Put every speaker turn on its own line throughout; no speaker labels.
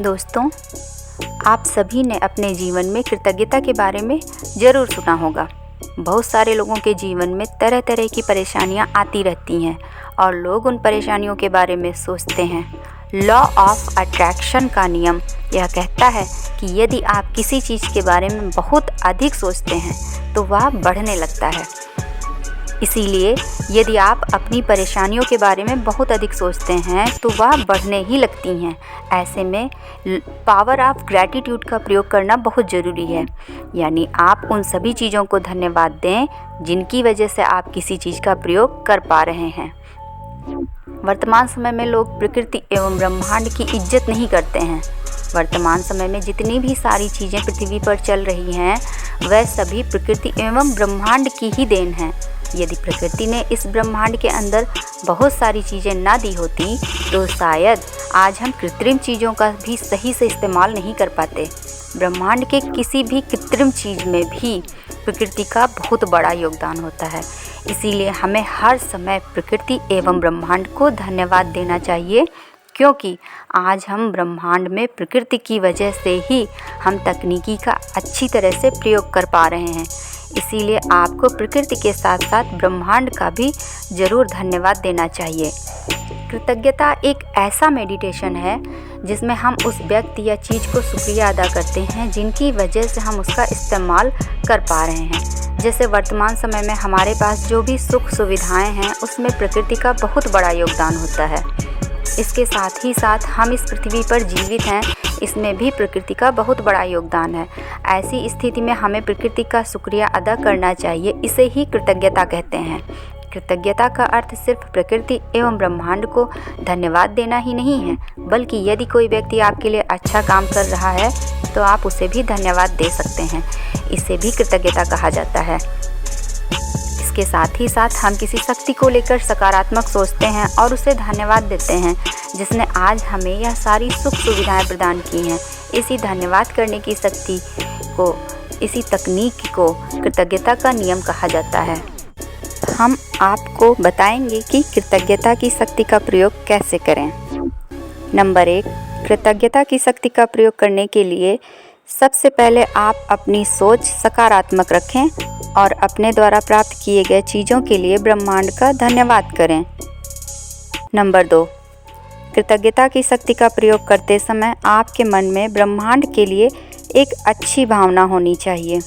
दोस्तों, आप सभी ने अपने जीवन में कृतज्ञता के बारे में ज़रूर सुना होगा। बहुत सारे लोगों के जीवन में तरह तरह की परेशानियां आती रहती हैं और लोग उन परेशानियों के बारे में सोचते हैं। लॉ ऑफ अट्रैक्शन का नियम यह कहता है कि यदि आप किसी चीज़ के बारे में बहुत अधिक सोचते हैं तो वह बढ़ने लगता है। इसीलिए यदि आप अपनी परेशानियों के बारे में बहुत अधिक सोचते हैं तो वह बढ़ने ही लगती हैं। ऐसे में पावर ऑफ ग्रैटिट्यूड का प्रयोग करना बहुत ज़रूरी है। यानी आप उन सभी चीज़ों को धन्यवाद दें जिनकी वजह से आप किसी चीज़ का प्रयोग कर पा रहे हैं। वर्तमान समय में लोग प्रकृति एवं ब्रह्मांड की इज्जत नहीं करते हैं। वर्तमान समय में जितनी भी सारी चीज़ें पृथ्वी पर चल रही हैं वह सभी प्रकृति एवं ब्रह्मांड की ही देन है। यदि प्रकृति ने इस ब्रह्मांड के अंदर बहुत सारी चीज़ें ना दी होती तो शायद आज हम कृत्रिम चीज़ों का भी सही से इस्तेमाल नहीं कर पाते। ब्रह्मांड के किसी भी कृत्रिम चीज़ में भी प्रकृति का बहुत बड़ा योगदान होता है। इसीलिए हमें हर समय प्रकृति एवं ब्रह्मांड को धन्यवाद देना चाहिए, क्योंकि आज हम ब्रह्मांड में प्रकृति की वजह से ही हम तकनीकी का अच्छी तरह से प्रयोग कर पा रहे हैं। इसीलिए आपको प्रकृति के साथ साथ ब्रह्मांड का भी ज़रूर धन्यवाद देना चाहिए। कृतज्ञता एक ऐसा मेडिटेशन है जिसमें हम उस व्यक्ति या चीज़ को शुक्रिया अदा करते हैं जिनकी वजह से हम उसका इस्तेमाल कर पा रहे हैं। जैसे वर्तमान समय में हमारे पास जो भी सुख सुविधाएं हैं उसमें प्रकृति का बहुत बड़ा योगदान होता है। इसके साथ ही साथ हम इस पृथ्वी पर जीवित हैं, इसमें भी प्रकृति का बहुत बड़ा योगदान है। ऐसी स्थिति में हमें प्रकृति का शुक्रिया अदा करना चाहिए। इसे ही कृतज्ञता कहते हैं। कृतज्ञता का अर्थ सिर्फ प्रकृति एवं ब्रह्मांड को धन्यवाद देना ही नहीं है, बल्कि यदि कोई व्यक्ति आपके लिए अच्छा काम कर रहा है तो आप उसे भी धन्यवाद दे सकते हैं। इसे भी कृतज्ञता कहा जाता है। इसके साथ ही साथ हम किसी शक्ति को लेकर सकारात्मक सोचते हैं और उसे धन्यवाद देते हैं जिसने आज हमें यह सारी सुख सुविधाएं प्रदान की हैं। इसी धन्यवाद करने की शक्ति को, इसी तकनीक को कृतज्ञता का नियम कहा जाता है। हम आपको बताएंगे कि कृतज्ञता की शक्ति का प्रयोग कैसे करें। नंबर 1, कृतज्ञता की शक्ति का प्रयोग करने के लिए सबसे पहले आप अपनी सोच सकारात्मक रखें और अपने द्वारा प्राप्त किए गए चीज़ों के लिए ब्रह्मांड का धन्यवाद करें। नंबर 2, कृतज्ञता की शक्ति का प्रयोग करते समय आपके मन में ब्रह्मांड के लिए एक अच्छी भावना होनी चाहिए।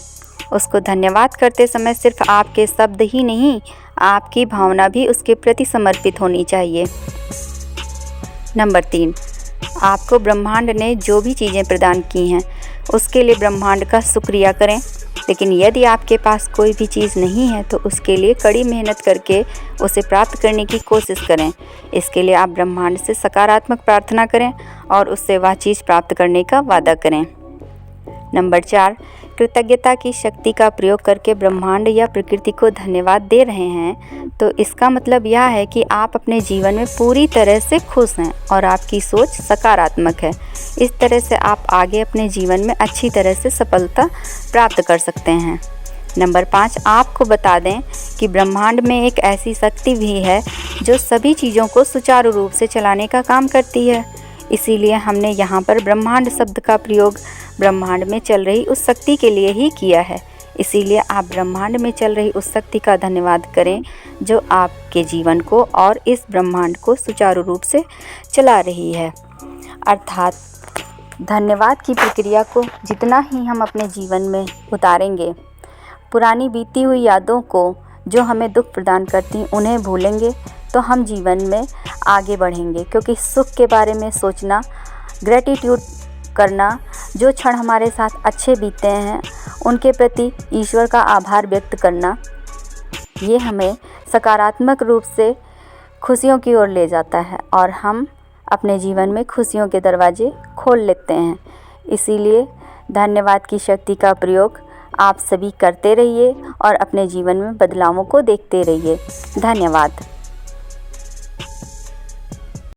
उसको धन्यवाद करते समय सिर्फ आपके शब्द ही नहीं, आपकी भावना भी उसके प्रति समर्पित होनी चाहिए। नंबर 3, आपको ब्रह्मांड ने जो भी चीज़ें प्रदान की हैं उसके लिए ब्रह्मांड का शुक्रिया करें। लेकिन यदि आपके पास कोई भी चीज़ नहीं है तो उसके लिए कड़ी मेहनत करके उसे प्राप्त करने की कोशिश करें। इसके लिए आप ब्रह्मांड से सकारात्मक प्रार्थना करें और उससे वह चीज़ प्राप्त करने का वादा करें। नंबर 4, कृतज्ञता की शक्ति का प्रयोग करके ब्रह्मांड या प्रकृति को धन्यवाद दे रहे हैं तो इसका मतलब यह है कि आप अपने जीवन में पूरी तरह से खुश हैं और आपकी सोच सकारात्मक है। इस तरह से आप आगे अपने जीवन में अच्छी तरह से सफलता प्राप्त कर सकते हैं। नंबर 5, आपको बता दें कि ब्रह्मांड में एक ऐसी शक्ति भी है जो सभी चीज़ों को सुचारू रूप से चलाने का काम करती है। इसीलिए हमने यहाँ पर ब्रह्मांड शब्द का प्रयोग ब्रह्मांड में चल रही उस शक्ति के लिए ही किया है। इसीलिए आप ब्रह्मांड में चल रही उस शक्ति का धन्यवाद करें जो आपके जीवन को और इस ब्रह्मांड को सुचारू रूप से चला रही है। अर्थात धन्यवाद की प्रक्रिया को जितना ही हम अपने जीवन में उतारेंगे, पुरानी बीती हुई यादों को जो हमें दुख प्रदान करती उन्हें भूलेंगे तो हम जीवन में आगे बढ़ेंगे। क्योंकि सुख के बारे में सोचना, ग्रैटिट्यूड करना, जो क्षण हमारे साथ अच्छे बीते हैं उनके प्रति ईश्वर का आभार व्यक्त करना, ये हमें सकारात्मक रूप से खुशियों की ओर ले जाता है और हम अपने जीवन में खुशियों के दरवाजे खोल लेते हैं। इसीलिए धन्यवाद की शक्ति का प्रयोग आप सभी करते रहिए और अपने जीवन में बदलावों को देखते रहिए। धन्यवाद।